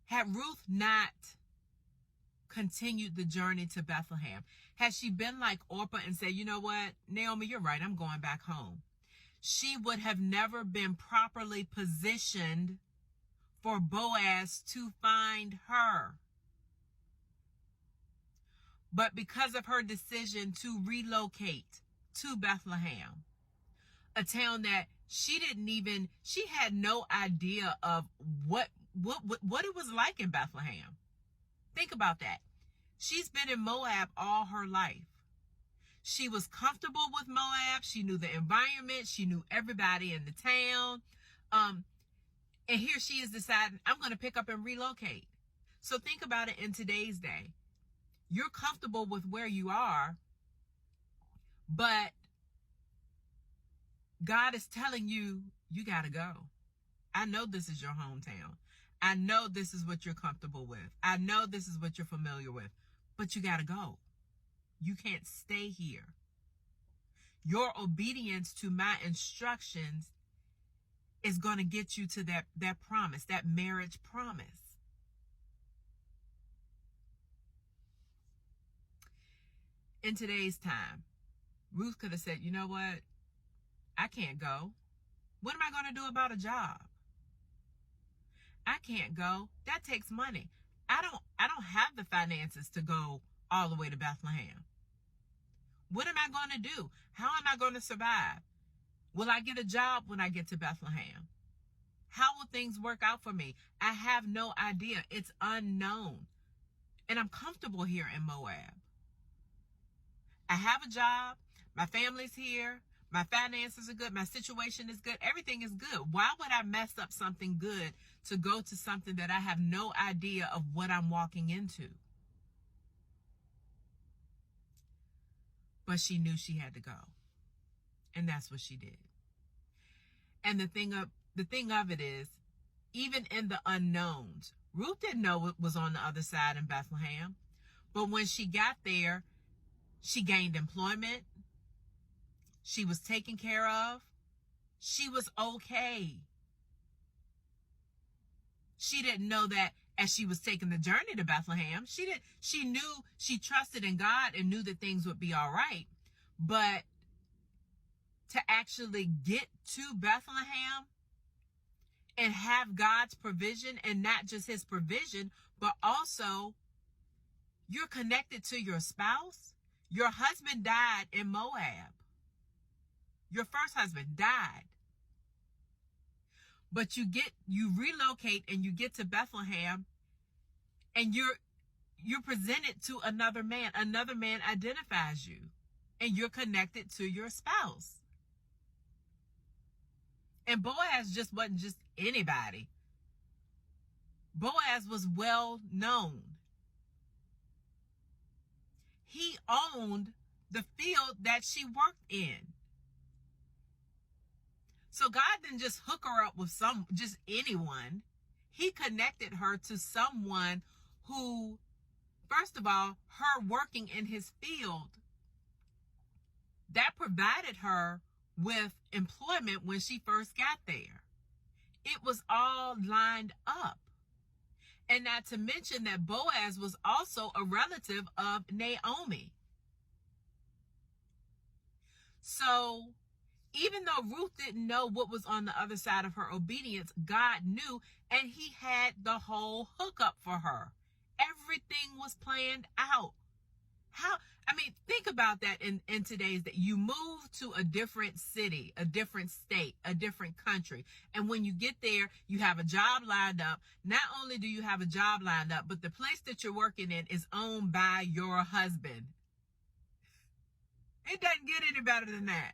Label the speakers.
Speaker 1: Had Ruth not continued the journey to Bethlehem, had she been like Orpah and said, you know what, Naomi, you're right, I'm going back home, she would have never been properly positioned for Boaz to find her. But because of her decision to relocate to Bethlehem, a town that she had no idea of what it was like in Bethlehem. Think about that. She's been in Moab all her life. She was comfortable with Moab. She knew the environment. She knew everybody in the town. And here she is deciding, I'm going to pick up and relocate. So think about it in today's day. You're comfortable with where you are, but God is telling you, you got to go. I know this is your hometown. I know this is what you're comfortable with. I know this is what you're familiar with, but you got to go. You can't stay here. Your obedience to my instructions is going to get you to that promise, that marriage promise. In today's time, Ruth could have said, you know what? I can't go. What am I going to do about a job? I can't go. That takes money. I don't have the finances to go all the way to Bethlehem. What am I going to do? How am I going to survive? Will I get a job when I get to Bethlehem? How will things work out for me? I have no idea. It's unknown. And I'm comfortable here in Moab. I have a job. My family's here. My finances are good. My situation is good. Everything is good. Why would I mess up something good to go to something that I have no idea of what I'm walking into? But she knew she had to go. And that's what she did. And the thing of it is, even in the unknowns, Ruth didn't know what was on the other side in Bethlehem. But when she got there, she gained employment. She was taken care of. She was okay. She didn't know that as she was taking the journey to Bethlehem, she knew, she trusted in God and knew that things would be all right. But to actually get to Bethlehem and have God's provision, and not just his provision, but also you're connected to your spouse. Your husband died in Moab. Your first husband died. But you relocate and you get to Bethlehem, and you're presented to another man. Another man identifies you, and you're connected to your spouse. And Boaz just wasn't just anybody. Boaz was well known. He owned the field that she worked in. So God didn't just hook her up with just anyone. He connected her to someone who, first of all, her working in his field, that provided her with employment when she first got there. It was all lined up. And not to mention that Boaz was also a relative of Naomi. So even though Ruth didn't know what was on the other side of her obedience, God knew, and he had the whole hookup for her. Everything was planned out. Think about that in today's day. You move to a different city, a different state, a different country. And when you get there, you have a job lined up. Not only do you have a job lined up, but the place that you're working in is owned by your husband. It doesn't get any better than that.